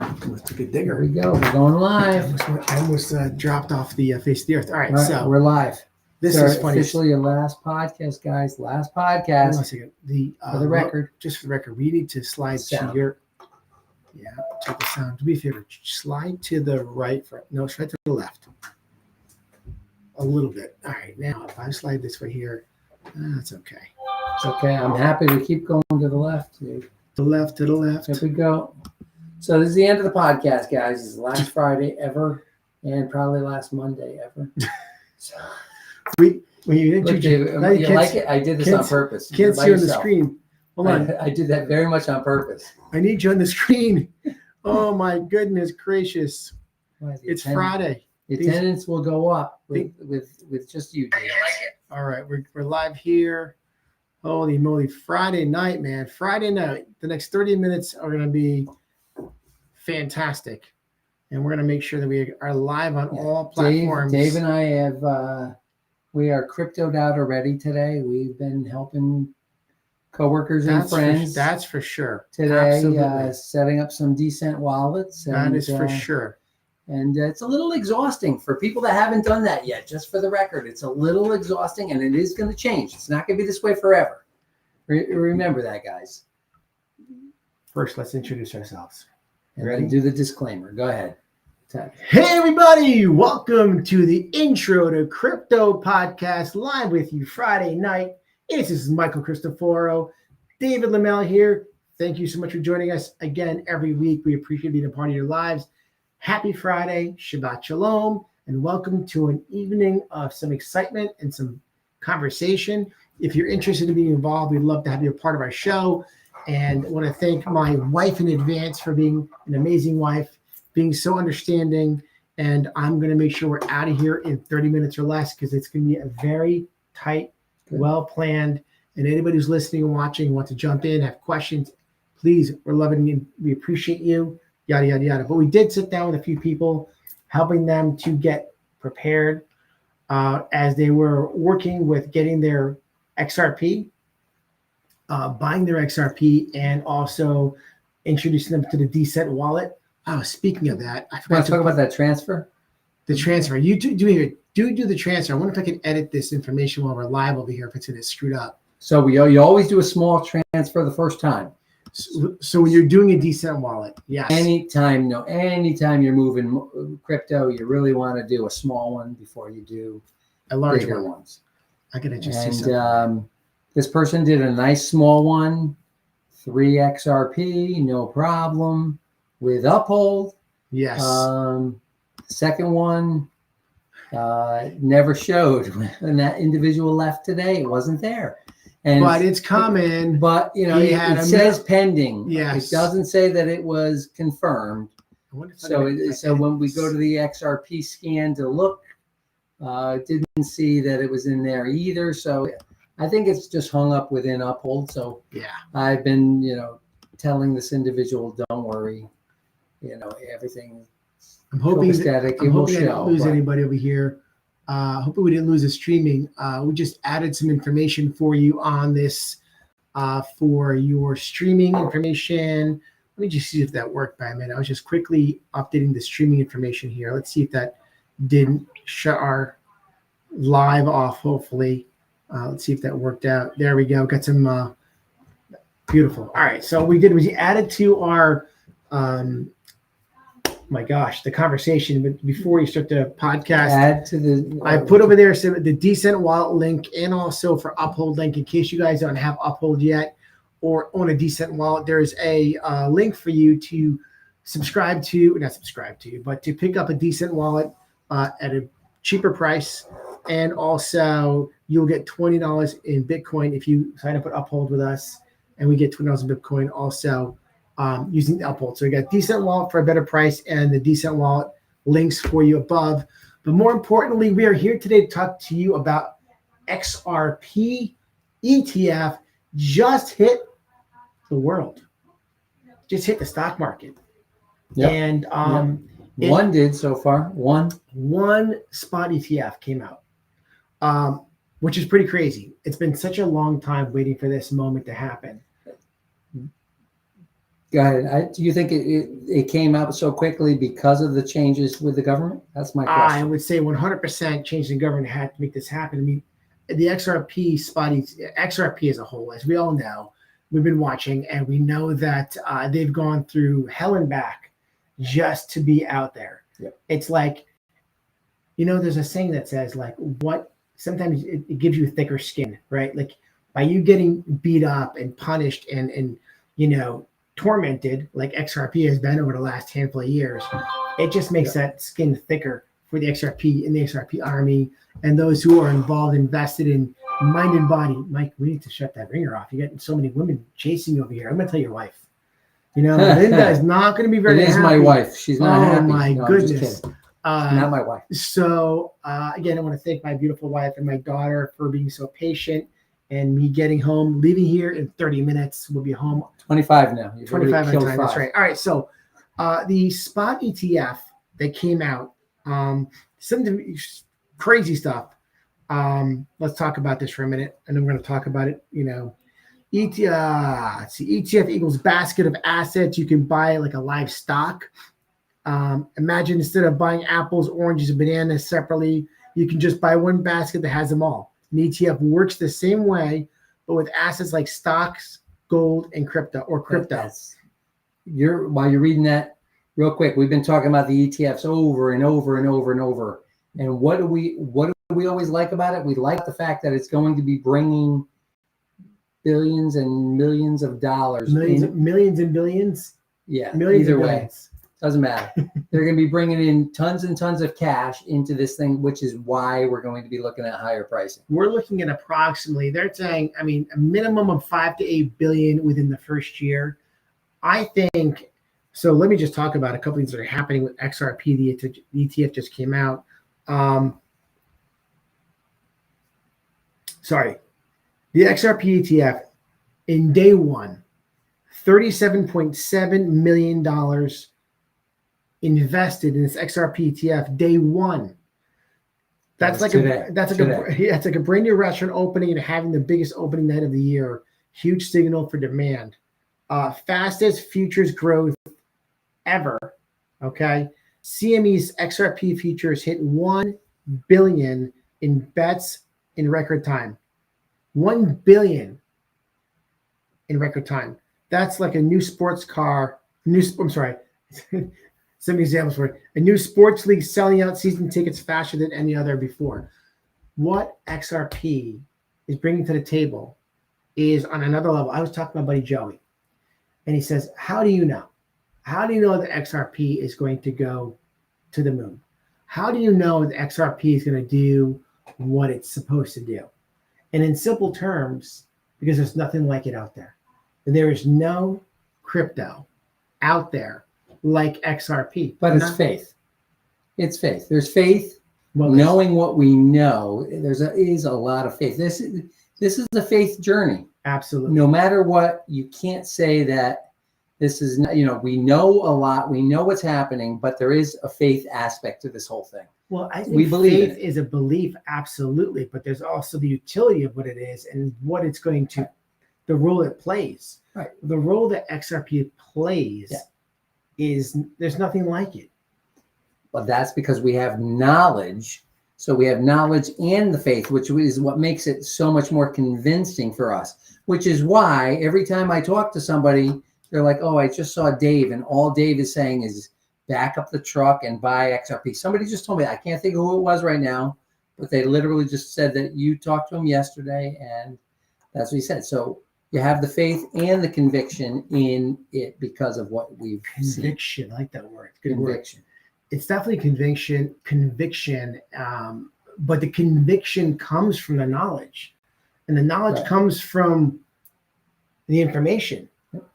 Almost took a digger. Here we go. We're going live. I almost dropped off the face of the earth. All right, so we're live. This is funny. Officially your last podcast, guys. Last podcast. Hold on a second. For the record. Just for the record, we need to slide Sound. to your. Yeah, check the sound. Do me a favor. Slide to the right. Slide to the left. A little bit. All right, now if I slide this way here, that's okay. It's okay. I'm happy to keep going to the left. Dude. To the left. Here we go. So this is the end of the podcast, guys. This is the last Friday ever, and probably last Monday ever. So, when you look, David, you like it? I did this on purpose. Can't see you on the screen. Hold on. I did that very much on purpose. I need you on the screen. Oh my goodness gracious! It's Friday. The attendance will go up with just you, David. All right, we're live here. Holy moly! Friday night, man. Friday night. The next 30 minutes are going to be fantastic, and we're going to make sure that we are live on all platforms. Dave and I have we are cryptoed out already today. We've been helping coworkers and friends. That's for sure. Today, setting up some decent wallets. That is for sure. And it's a little exhausting for people that haven't done that yet. Just for the record, it's a little exhausting, and it is going to change. It's not going to be this way forever. Remember that, guys. First, let's introduce ourselves. And ready? Do the disclaimer. Go ahead. Hey, everybody. Welcome to the Intro to Crypto podcast, live with you Friday night. This is Michael Cristoforo, David Lamel here. Thank you so much for joining us again every week. We appreciate being a part of your lives. Happy Friday, Shabbat Shalom, and welcome to an evening of some excitement and some conversation. If you're interested in being involved, we'd love to have you a part of our show. And I want to thank my wife in advance for being an amazing wife, being so understanding. And I'm going to make sure we're out of here in 30 minutes or less because it's going to be a very tight, well-planned. And anybody who's listening and watching, want to jump in, have questions, please, we're loving you. We appreciate you, yada, yada, yada. But we did sit down with a few people, helping them to get prepared as they were working with getting their XRP, buying their XRP, and also introducing them to the Decent wallet. Oh, speaking of that, I forgot to talk about that transfer. The transfer. You do the transfer. I wonder if I can edit this information while we're live over here if it's going to screwed up. So you always do a small transfer the first time. So when you're doing a Decent wallet, yes. Anytime you're moving crypto, you really want to do a small one before you do a larger bigger ones. I gotta just see something. This person did a nice small one, 3 XRP, no problem, with Uphold. Yes. Second one never showed when that individual left today. It wasn't there. But it's coming. But it says pending. Yes. It doesn't say that it was confirmed. So when we go to the XRP scan to look, didn't see that it was in there either. So I think it's just hung up within Uphold. So yeah, I've been telling this individual, don't worry, everything. I'm hoping static. I didn't lose anybody over here. Hopefully we didn't lose the streaming. We just added some information for you on this for your streaming information. Let me just see if that worked by a minute. I was just quickly updating the streaming information here. Let's see if that didn't shut our live off, hopefully. Let's see if that worked out. There we go. Got some beautiful. All right. So we added to our my gosh, the conversation. But before you start the podcast, I put over there the Decent wallet link and also for Uphold link in case you guys don't have Uphold yet or own a Decent wallet. There's a link for you to but to pick up a Decent wallet at a cheaper price. And also you'll get $20 in Bitcoin if you sign up with Uphold with us, and we get $20 in Bitcoin also using the Uphold. So we got Decent wallet for a better price and the Decent wallet links for you above. But more importantly, we are here today to talk to you about XRP ETF just hit the world, just hit the stock market. Yep. And one did so far. One spot ETF came out. Which is pretty crazy. It's been such a long time waiting for this moment to happen. Go ahead. Do you think it came out so quickly because of the changes with the government? That's my question. I would say 100% change in government had to make this happen. I mean, the XRP as a whole, as we all know, we've been watching, and we know that they've gone through hell and back just to be out there. Yep. It's like, there's a saying that says, like, sometimes it gives you thicker skin, right? Like, by you getting beat up and punished and tormented, like XRP has been over the last handful of years, it just makes that skin thicker for the XRP and the XRP army and those who are involved, invested in mind and body. Mike, we need to shut that ringer off. You got so many women chasing you over here. I'm going to tell your wife. Linda is not going to be very happy. It is my wife. She's not happy. Oh, my goodness. Not my wife. So, again, I want to thank my beautiful wife and my daughter for being so patient and me getting home, leaving here in 30 minutes. We'll be home. 25 now. You've 25 at a time. 5. That's right. All right. So, the spot ETF that came out, some crazy stuff. Let's talk about this for a minute, and then we're going to talk about it. ETF equals basket of assets. You can buy like a live stock. Imagine instead of buying apples, oranges, and bananas separately, you can just buy one basket that has them all. An ETF works the same way, but with assets like stocks, gold, and crypto. While you're reading that, real quick, we've been talking about the ETFs over and over and over and over. And what do we always like about it? We like the fact that it's going to be bringing billions and millions of dollars. Millions and billions? Yeah, millions either and way. billions. Doesn't matter. They're going to be bringing in tons and tons of cash into this thing, which is why we're going to be looking at higher pricing. We're looking at approximately, they're saying, a minimum of 5 to 8 billion within the first year. I think, so let me just talk about a couple things that are happening with XRP. The ETF just came out. The XRP ETF in day one, $37.7 million invested in this XRP ETF day one. That's like a brand new restaurant opening and having the biggest opening night of the year. Huge signal for demand. Fastest futures growth ever. Okay. CME's XRP futures hit 1 billion in bets in record time. 1 billion in record time. That's like a new sports car. Some examples for it. A new sports league selling out season tickets faster than any other before. What XRP is bringing to the table is on another level. I was talking to my buddy Joey, and he says, how do you know? How do you know that XRP is going to go to the moon? How do you know that XRP is going to do what it's supposed to do? And in simple terms, because there's nothing like it out there. There is no crypto out there like XRP. But it's faith. It's faith. There's faith. Knowing what we know, is a lot of faith. This is a faith journey. Absolutely. No matter what, you can't say that this is not, we know a lot, we know what's happening, but there is a faith aspect to this whole thing. Well, I think faith is a belief, absolutely, but there's also the utility of what it is and what it's going to, the role it plays. Right. The role that XRP plays is there's nothing like it. But that's because we have knowledge. So we have knowledge and the faith, which is what makes it so much more convincing for us, which is why every time I talk to somebody, they're like, oh, I just saw Dave, and all Dave is saying is back up the truck and buy XRP. Somebody just told me, I can't think of who it was right now, but they literally just said that you talked to him yesterday, and that's what he said. So you have the faith and the conviction in it because of what we've seen. Conviction, I like that word. Good conviction. Word. It's definitely conviction, but the conviction comes from the knowledge, and the knowledge comes from the information.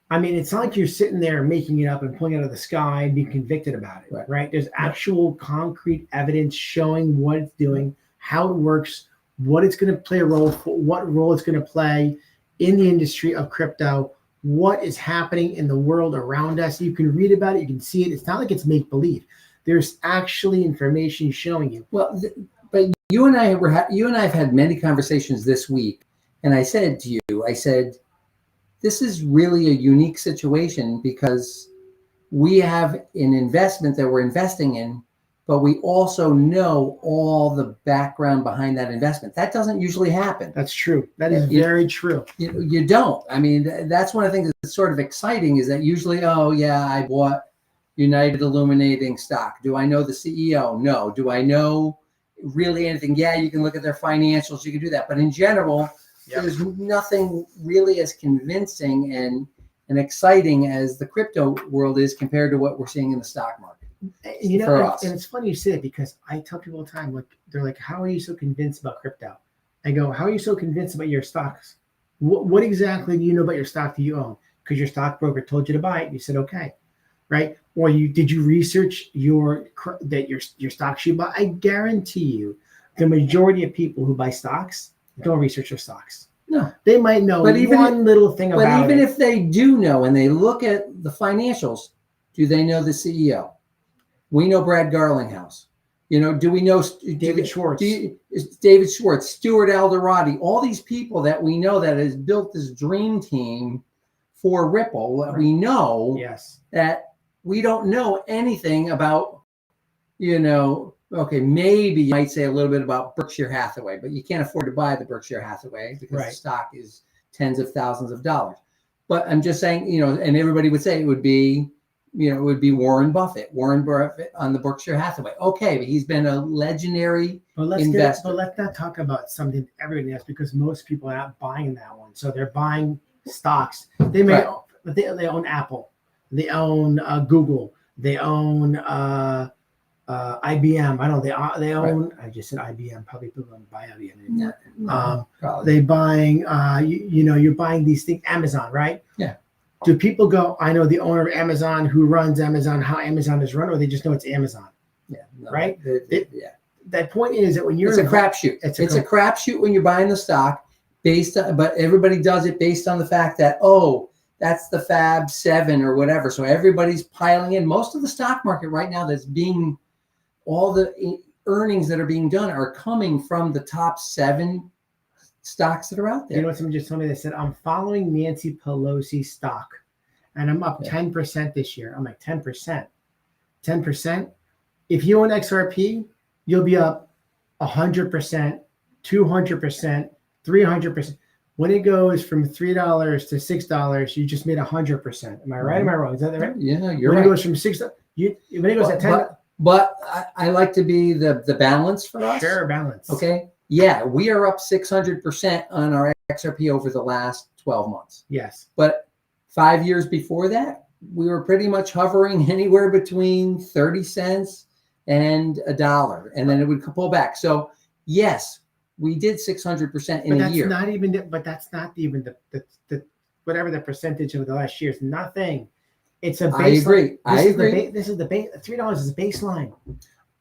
I mean, it's not like you're sitting there making it up and pulling it out of the sky and being convicted about it, right? There's actual concrete evidence showing what it's doing, how it works, what it's going to play a role for, what role it's going to play in the industry of crypto, what is happening in the world around us. You can read about it, you can see it. It's not like it's make-believe. There's actually information showing you. Well, but you and I have had many conversations this week, and I said to you, I said, this is really a unique situation because we have an investment that we're investing in, but we also know all the background behind that investment. That doesn't usually happen. That's true. That is very true. You don't. I mean, that's one of the things that's sort of exciting is that usually, oh yeah, I bought United Illuminating stock. Do I know the CEO? No. Do I know really anything? Yeah, you can look at their financials. You can do that. But in general, there's nothing really as convincing and exciting as the crypto world is compared to what we're seeing in the stock market. You know, and it's funny you say it because I tell people all the time, like, they're like, how are you so convinced about crypto? I go, how are you so convinced about your stocks? What exactly do you know about your stock that you own? Because your stockbroker told you to buy it. You said, okay, right? Or did you research your stocks you buy? I guarantee you the majority of people who buy stocks don't research their stocks. No. They might know one little thing about it. But even if they do know and they look at the financials, do they know the CEO? We know Brad Garlinghouse. You know, do we know David Schwartz? David Schwartz, Stuart Alderati, all these people that we know that has built this dream team for Ripple. Right. We know that we don't know anything about, you know, okay, maybe you might say a little bit about Berkshire Hathaway, but you can't afford to buy the Berkshire Hathaway because the stock is tens of thousands of dollars. But I'm just saying, you know, and everybody would say it would be, you know, it would be Warren Buffett on the Berkshire Hathaway. Okay, but he's been a legendary investor. But let's not talk about something everybody has because most people are not buying that one. So they're buying stocks. They may they own Apple, they own Google, they own IBM. I don't know. They own. I just said IBM. Probably people don't buy IBM anymore. They buying. You know, you're buying these things. Amazon, right? Yeah. Do people go, I know the owner of Amazon, who runs Amazon, how Amazon is run, or they just know it's Amazon? Yeah. No, right? That point is that when you're it's a crapshoot. It's a crapshoot when you're buying the stock based on, but everybody does it based on the fact that, oh, that's the Fab 7 or whatever. So everybody's piling in. Most of the stock market right now all the earnings that are being done are coming from the top 7 stocks that are out there. You know what somebody just told me? They said, I'm following Nancy Pelosi stock and I'm up 10% this year. I'm like, 10%. 10%. If you own XRP, you'll be up 100%, 200%, 300%. When it goes from $3 to $6, you just made 100%. Am I right? Am I wrong? Is that right? Yeah, you're right. When it goes from $6, when it goes at 10. But I like to be the balance for us. Sure, balance. Okay. Yeah, we are up 600% on our XRP over the last 12 months. Yes. But 5 years before that, we were pretty much hovering anywhere between 30 cents and $1, and then it would pull back. So yes, we did 600% in a year. But that's not even the whatever the percentage of the last year is. Nothing. It's a baseline. I agree. This is the base. $3 is a baseline.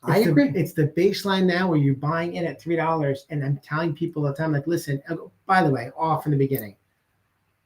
I agree. It's the baseline now where you're buying in at $3, and I'm telling people all the time, like, listen. By the way, off in the beginning,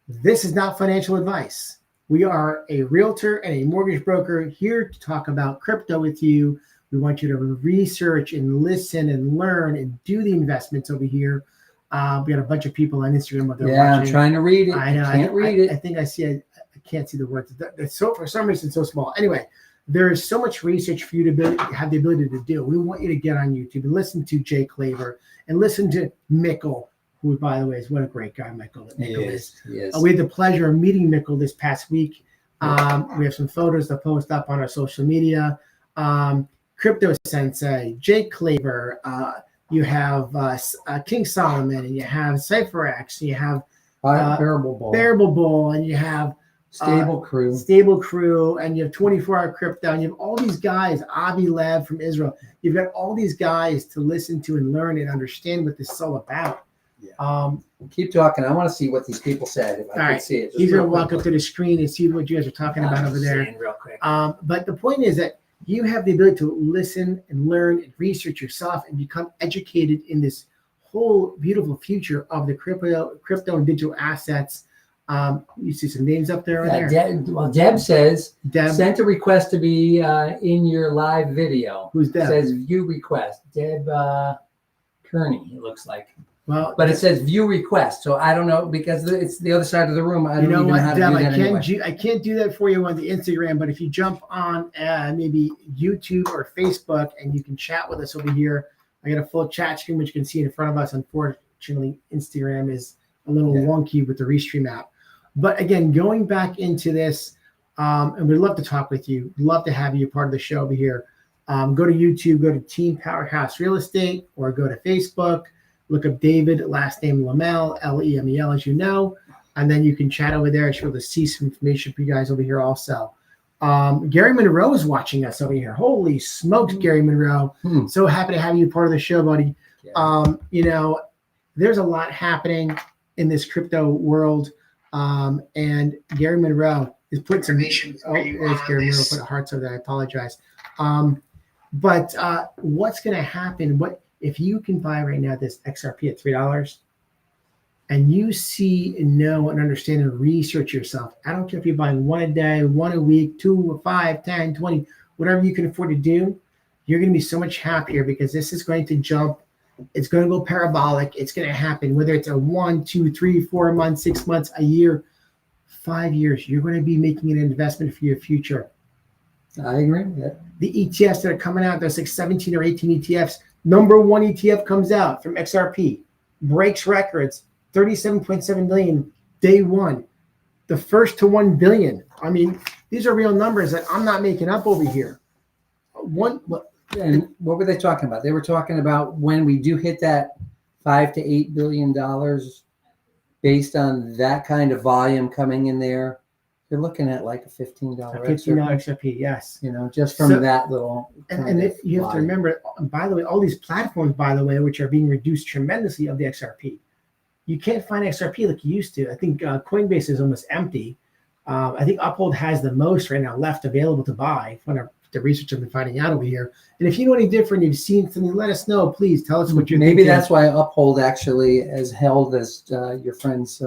this is not financial advice. We are a realtor and a mortgage broker here to talk about crypto with you. We want you to research and listen and learn and do the investments over here. We got a bunch of people on Instagram. Watching. I'm trying to read it. I know. I can't read it. I think I see it. I can't see the words. It's so, for some reason, so small. Anyway, there is so much research for you to have the ability to do. We want you to get on YouTube and listen to Jay Claver and listen to Mikkel, who, by the way, is what a great guy Mikkel is. Yes. We had the pleasure of meeting Mikkel this past week. We have some photos to post up on our social media. Crypto Sensei, Jay Claver. You have King Solomon, and you have CypherX, and you have Bearable Bull, and you have Stable Crew, and you have 24-hour crypto, and you have all these guys, Avi Lev from Israel. You've got all these guys to listen to and learn and understand what this is all about. Yeah. Keep talking. I want to see what these people said. If I can see it. He's going to walk up to the screen and see what you guys are talking about over there. Real quick. But the point is that you have the ability to listen and learn and research yourself and become educated in this whole beautiful future of the crypto and digital assets. You see some names up there. Deb says, sent a request to be in your live video. Who's Deb? Says view request. Deb Kearney, it looks like. Well, but it says view request. So I don't know, because it's the other side of the room. I don't even know how to do that anyway. I can't do that for you on the Instagram, but if you jump on maybe YouTube or Facebook and you can chat with us over here, I got a full chat screen which you can see in front of us. Unfortunately, Instagram is a little wonky with the Restream app. But again, going back into this, and we'd love to talk with you. We'd love to have you part of the show over here. Go to YouTube, go to Team Powerhouse Real Estate, or go to Facebook. Look up David, last name Lemel, Lemel, as you know, and then you can chat over there. I should be able to see some information for you guys over here also. Gary Monroe is watching us over here. Holy smokes, Gary Monroe. So happy to have you part of the show, buddy. There's a lot happening in this crypto world, and Gary Monroe is putting some information. There's Gary Monroe put hearts over there. I apologize. But what's going to happen? What if you can buy right now this XRP at $3 and you see and know and understand and research yourself? I don't care if you're buying one a day, one a week, 2, 5, 10, 20, whatever you can afford to do. You're going to be so much happier because this is going to jump. It's going to go parabolic. It's going to happen, whether it's a 1, 2, 3, 4 months, 6 months, a year, 5 years. You're going to be making an investment for your future. I agree with that. The ETFs that are coming out, there's like 17 or 18 ETFs. Number one ETF comes out from XRP, breaks records, 37.7 million day one. The first to 1 billion. I mean, these are real numbers that I'm not making up over here. And what were they talking about? They were talking about when we do hit that $5 to $8 billion, based on that kind of volume coming in there, you're looking at like a $15 XRP, yes. Just from that little. And if you have to remember, by the way, all these platforms, by the way, which are being reduced tremendously of the XRP. You can't find XRP like you used to. I think Coinbase is almost empty. I think Uphold has the most right now left available to buy from the research I've been finding out over here. And if you know any different, you've seen something, let us know. Please tell us what you're thinking. Maybe that's why Uphold actually is held as your friends.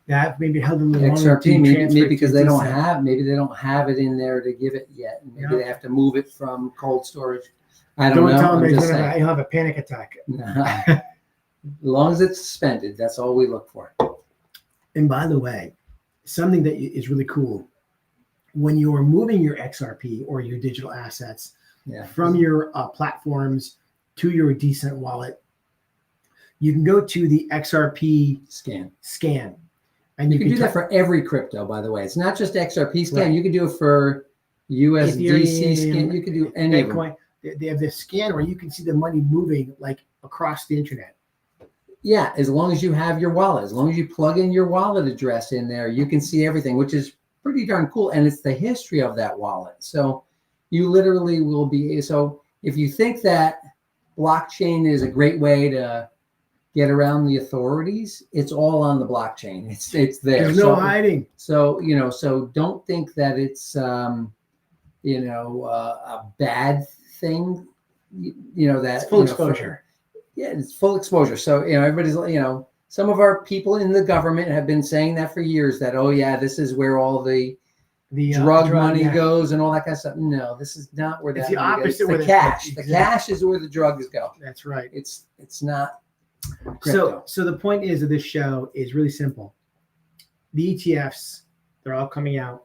Maybe held in the XRP. Maybe because they don't have it in there to give it yet. Maybe they have to move it from cold storage. I don't know. Tell them you'll have a panic attack. As long as it's suspended, that's all we look for. And by the way, something that is really cool, when you are moving your XRP or your digital assets from your platforms to your decent wallet, you can go to the XRP scan. And you can do that for every crypto, by the way. It's not just XRP scan. Right. You can do it for USDC scan. You can do any of them. They have this scan where you can see the money moving like across the internet. Yeah, as long as you have your wallet, as long as you plug in your wallet address in there, you can see everything, which is pretty darn cool. And it's the history of that wallet. So you literally will be. So if you think that blockchain is a great way to get around the authorities, it's all on the blockchain. It's there. There's no hiding. So, so don't think that it's, a bad thing, that it's full exposure. It's full exposure. So, everybody's, some of our people in the government have been saying that for years, that, this is where all the drug money goes and all that kind of stuff. No, this is not where that money goes. It's the cash. The cash is where the drugs go. That's right. It's not crypto. So the point is of this show is really simple. The ETFs, they're all coming out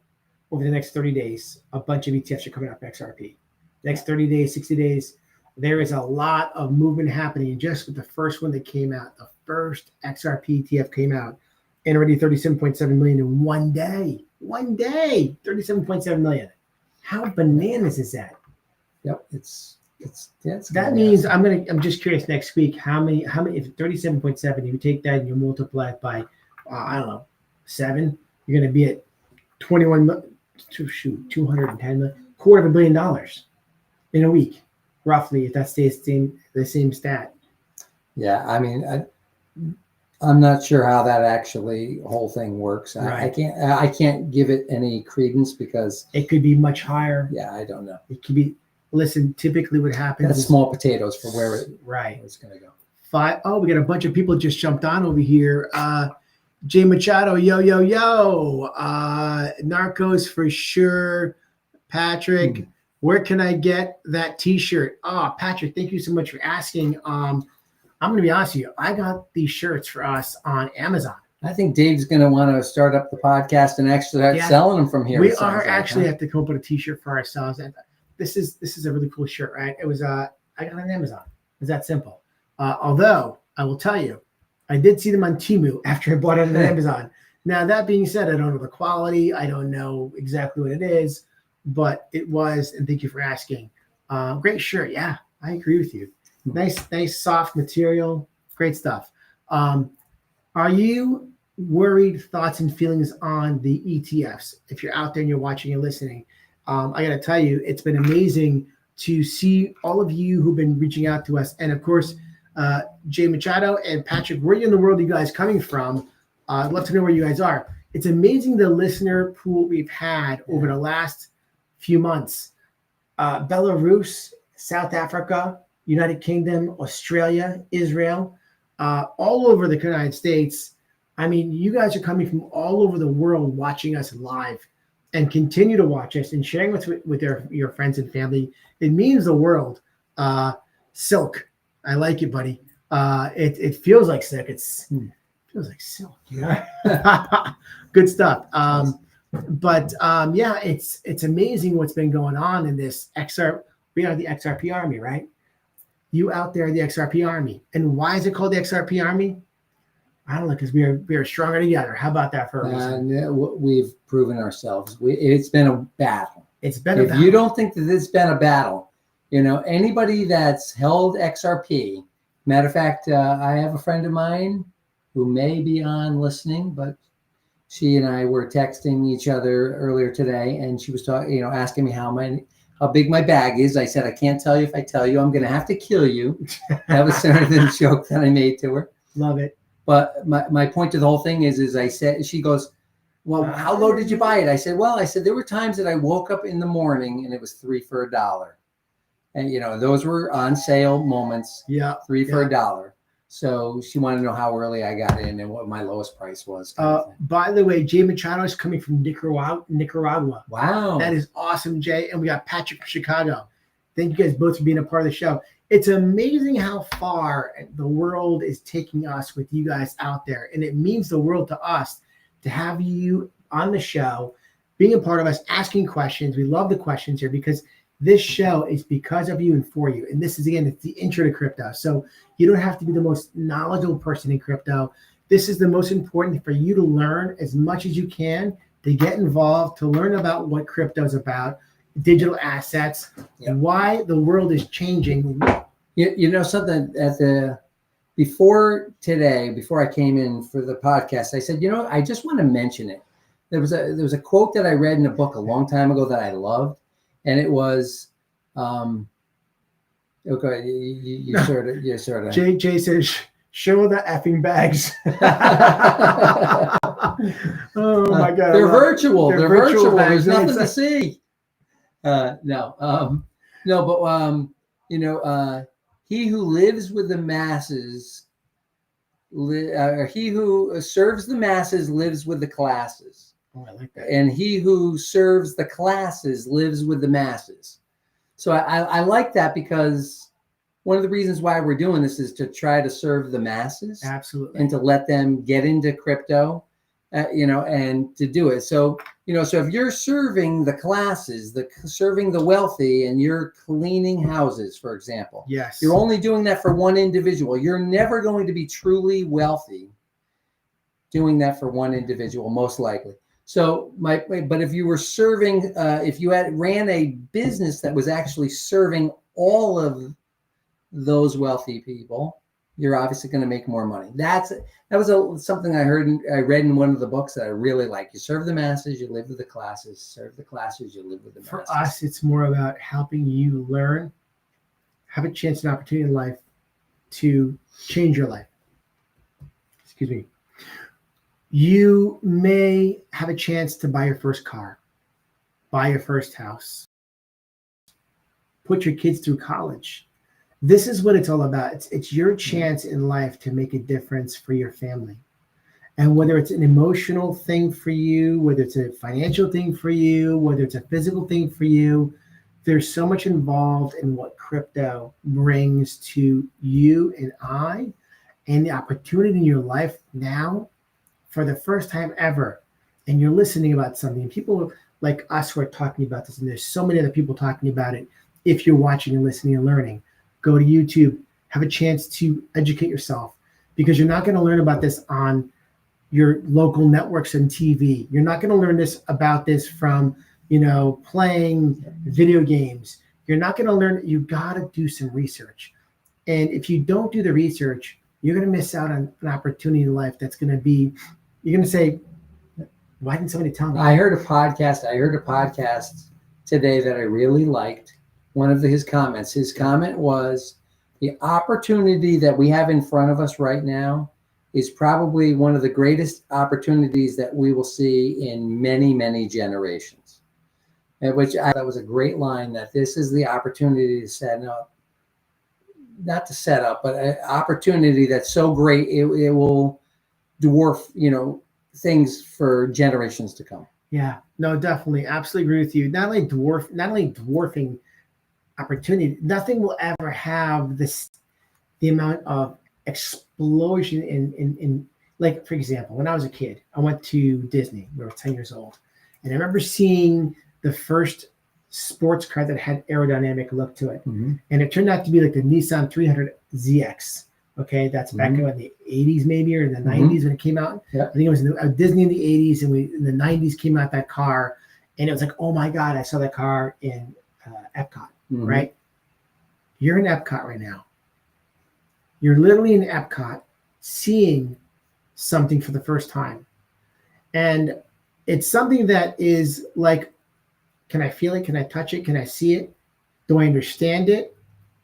over the next 30 days. A bunch of ETFs are coming out for XRP. Next 30 days, 60 days, there is a lot of movement happening. Just with the first one that came out, the first XRP ETF came out, and already 37.7 million in one day. 37.7 million. How bananas is that? Yep, that means I'm just curious next week how many if 37.7, you take that and you multiply it by 7, you're going to be at 210 million, $250 million in a week, roughly, if that stays the same stat. Yeah, I mean, I'm not sure how that actually whole thing works. Right. I can't give it any credence because it could be much higher. Yeah, I don't know. It could be. Listen, typically what happens is small potatoes for where it's going to go. We got a bunch of people just jumped on over here. Jay Machado, yo. Narcos for sure. Patrick, where can I get that T-shirt? Patrick, thank you so much for asking. I'm going to be honest with you. I got these shirts for us on Amazon. I think Dave's going to want to start up the podcast and actually start selling them from here. We are actually have to come up with a T-shirt for ourselves. And this is a really cool shirt, right? It was I got it on Amazon. It's that simple. Although I will tell you, I did see them on Temu after I bought it on Amazon. Now that being said, I don't know the quality. I don't know exactly what it is, but it was. And thank you for asking. Great shirt. Yeah, I agree with you. Nice soft material. Great stuff. Are you worried, thoughts and feelings on the ETFs? If you're out there and you're watching and listening, I got to tell you, it's been amazing to see all of you who've been reaching out to us. And of course, Jay Machado and Patrick, where in the world are you guys coming from? I'd love to know where you guys are. It's amazing the listener pool we've had over the last few months. Belarus, South Africa, United Kingdom, Australia, Israel, all over the United States. I mean, you guys are coming from all over the world watching us live and continue to watch us and sharing with your friends and family. It means the world. Silk. I like it, buddy. It feels like silk. It feels like silk. Yeah. Good stuff. But it's amazing what's been going on in this XR. We are the XRP Army, right? You out there, the XRP Army. And why is it called the XRP Army? I don't know, because we are stronger together. How about that for a reason? We've proven ourselves. It's been a battle. It's been a battle. If you don't think that it's been a battle, anybody that's held XRP, matter of fact, I have a friend of mine who may be on listening, but she and I were texting each other earlier today, and she was talking, asking me how big my bag is. I said, I can't tell you. If I tell you, I'm going to have to kill you. That was sort of the joke that I made to her. Love it. But my point to the whole thing is I said, she goes, well, how low did you buy it? I said, there were times that I woke up in the morning and it was 3 for $1. And, those were on sale moments. Yeah. 3 for $1. So she wanted to know how early I got in and what my lowest price was. By the way, Jay Machado is coming from Nicaragua. Wow. That is awesome, Jay. And we got Patrick from Chicago. Thank you guys both for being a part of the show. It's amazing how far the world is taking us with you guys out there. And it means the world to us to have you on the show, being a part of us, asking questions. We love the questions here because this show is because of you and for you. And this is, again, it's the intro to crypto. So you don't have to be the most knowledgeable person in crypto. This is the most important for you to learn as much as you can, to get involved, to learn about what crypto is about, digital assets, why the world is changing. Something before I came in for the podcast, I said, I just want to mention it. There was a quote that I read in a book a long time ago that I loved, and it was, okay, you sort of. Jay says, show the effing bags. Oh my God! They're virtual. They're virtual. Bags. There's nothing to see. He who lives with the masses, he who serves the masses lives with the classes. Oh, I like that. And he who serves the classes lives with the masses. So I like that, because one of the reasons why we're doing this is to try to serve the masses. Absolutely. And to let them get into crypto, and to do it. So, so if you're serving the classes, serving the wealthy, and you're cleaning houses, for example, yes, you're only doing that for one individual. You're never going to be truly wealthy doing that for one individual, most likely. So but if you were serving, if you ran a business that was actually serving all of those wealthy people, you're obviously going to make more money. That was something I read in one of the books that I really like. You serve the masses, you live with the classes. Serve the classes, you live with the masses. For us, it's more about helping you learn, have a chance and opportunity in life to change your life. Excuse me. You may have a chance to buy your first car, buy your first house, put your kids through college. This is what it's all about. It's your chance in life to make a difference for your family. And whether it's an emotional thing for you, whether it's a financial thing for you, whether it's a physical thing for you, there's so much involved in what crypto brings to you and I, and the opportunity in your life now for the first time ever. And you're listening about something. People like us who are talking about this, and there's so many other people talking about it. If you're watching and listening and learning, go to YouTube, have a chance to educate yourself, because you're not going to learn about this on your local networks and TV. You're not going to learn about this from, playing video games. You're not going to learn. You got to do some research. And if you don't do the research, you're going to miss out on an opportunity in life that's going to be, you're going to say, why didn't somebody tell me? I heard a podcast today that I really liked. One of his comments. His comment was, the opportunity that we have in front of us right now is probably one of the greatest opportunities that we will see in many, many generations. And which I thought was a great line, that this is the opportunity to set up, not to set up, but an opportunity that's so great it will dwarf, things for generations to come. Yeah, no, definitely. Absolutely agree with you. Not only dwarfing opportunity, nothing will ever have the amount of explosion in like, for example, when I was a kid, I went to Disney. We were 10 years old. And I remember seeing the first sports car that had aerodynamic look to it. Mm-hmm. And it turned out to be like the Nissan 300 ZX. Okay, that's back in the 80s maybe, or in the 90s when it came out. Yeah. I think it was Disney in the 80s, and in the 90s came out that car. And it was like, oh my God, I saw that car in Epcot, right? You're in Epcot right now. You're literally in Epcot seeing something for the first time. And it's something that is like, can I feel it? Can I touch it? Can I see it? Do I understand it?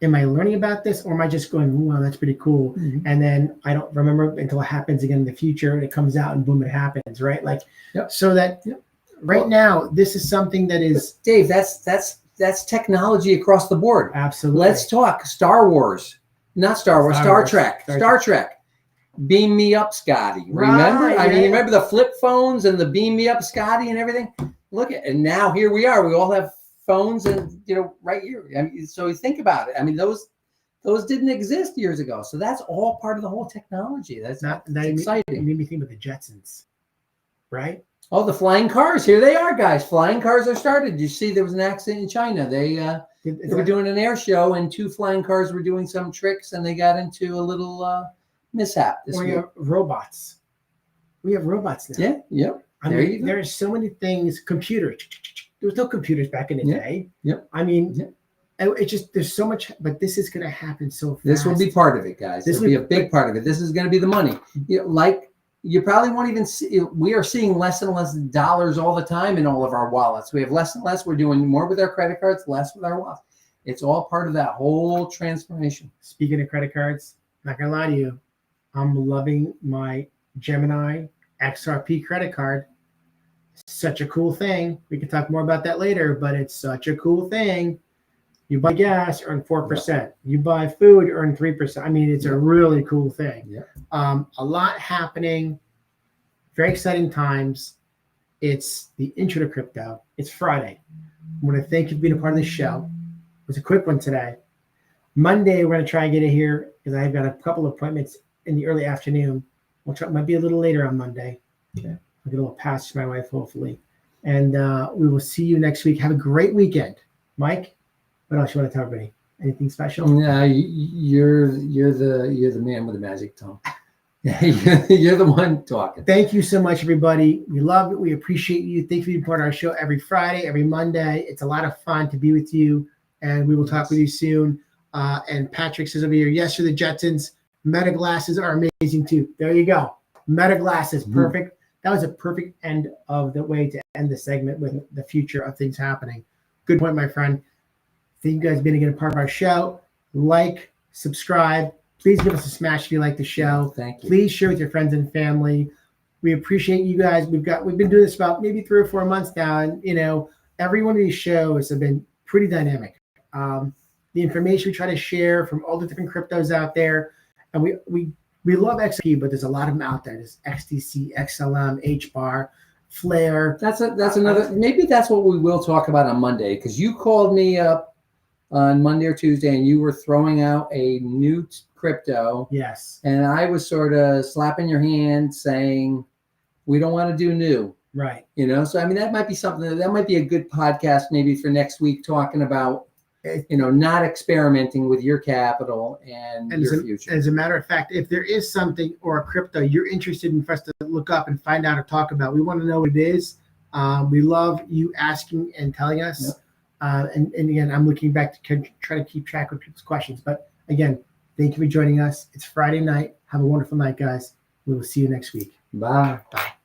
Am I learning about this? Or am I just going, wow, that's pretty cool. And then I don't remember until it happens again in the future, and it comes out and boom, it happens, right? Like, so that right now, this is something that is. Dave, that's technology across the board. Absolutely. Let's talk Star Wars. Not Star Wars, Star Trek. Star Trek. Beam me up, Scotty. Remember? Right, I mean, remember the flip phones and the beam me up, Scotty, and everything? Look at, and now here we are. We all have phones, and right here. I mean, so you think about it. I mean, those didn't exist years ago. So that's all part of the whole technology. That's exciting. You made me think of the Jetsons, right? Oh, the flying cars. Here they are, guys. Flying cars are started. You see, there was an accident in China. They were doing an air show, and 2 flying cars were doing some tricks, and they got into a little mishap. We have robots. We have robots now. Yeah, yep. I mean, there are so many things. Computers. There was no computers back in the day. Yep. I mean, it's just, there's so much, but this is going to happen so fast. This will be part of it, guys. This will be a big part of it. This is going to be the money. Like, you probably won't even see, we are seeing less and less dollars all the time in all of our wallets. We have less and less. We're doing more with our credit cards, less with our wallets. It's all part of that whole transformation. Speaking of credit cards, not going to lie to you, I'm loving my Gemini XRP credit card. Such a cool thing. We can talk more about that later, but it's such a cool thing. You buy gas, earn 4%. You buy food, earn 3%. I mean, it's a really cool thing. A lot happening. Very exciting times. It's the intro to crypto. It's Friday. I want to thank you for being a part of the show. It was a quick one today. Monday, we're going to try and get it here because I've got a couple of appointments in the early afternoon. We'll try, might be a little later on Monday. Okay. I'll get a little pass to my wife, hopefully. And we will see you next week. Have a great weekend. Mike, what else you want to tell everybody? Anything special? No, you're the man with the magic tongue. You're the one talking. Thank you so much, everybody. We love it. We appreciate you. Thank you for being part of our show every Friday, every Monday. It's a lot of fun to be with you, and we will talk with you soon. And Patrick says over here, yes, for the Jetsons. Meta glasses are amazing too. There you go. Meta glasses, perfect. That was a perfect end of the way to end the segment with the future of things happening. Good point, my friend. Thank you guys for being a part of our show. Like, subscribe. Please give us a smash if you like the show. Thank you. Please share with your friends and family. We appreciate you guys. We've been doing this about maybe 3 or 4 months now, and every one of these shows have been pretty dynamic. The information we try to share from all the different cryptos out there, and we love XRP, but there's a lot of them out there. There's XDC, XLM, HBAR. flare. That's another. Maybe that's what we will talk about on Monday, because you called me up on Monday or Tuesday and you were throwing out a new crypto. Yes. And I was sort of slapping your hand saying, we don't want to do new. Right. So I mean, that might be something that might be a good podcast maybe for next week, talking about, not experimenting with your capital and your future. As a matter of fact, if there is something or a crypto you're interested in for us to look up and find out or talk about, we want to know what it is. We love you asking and telling us. Yep. And again, I'm looking back to try to keep track of people's questions. But again, thank you for joining us. It's Friday night. Have a wonderful night, guys. We will see you next week. Bye. Bye.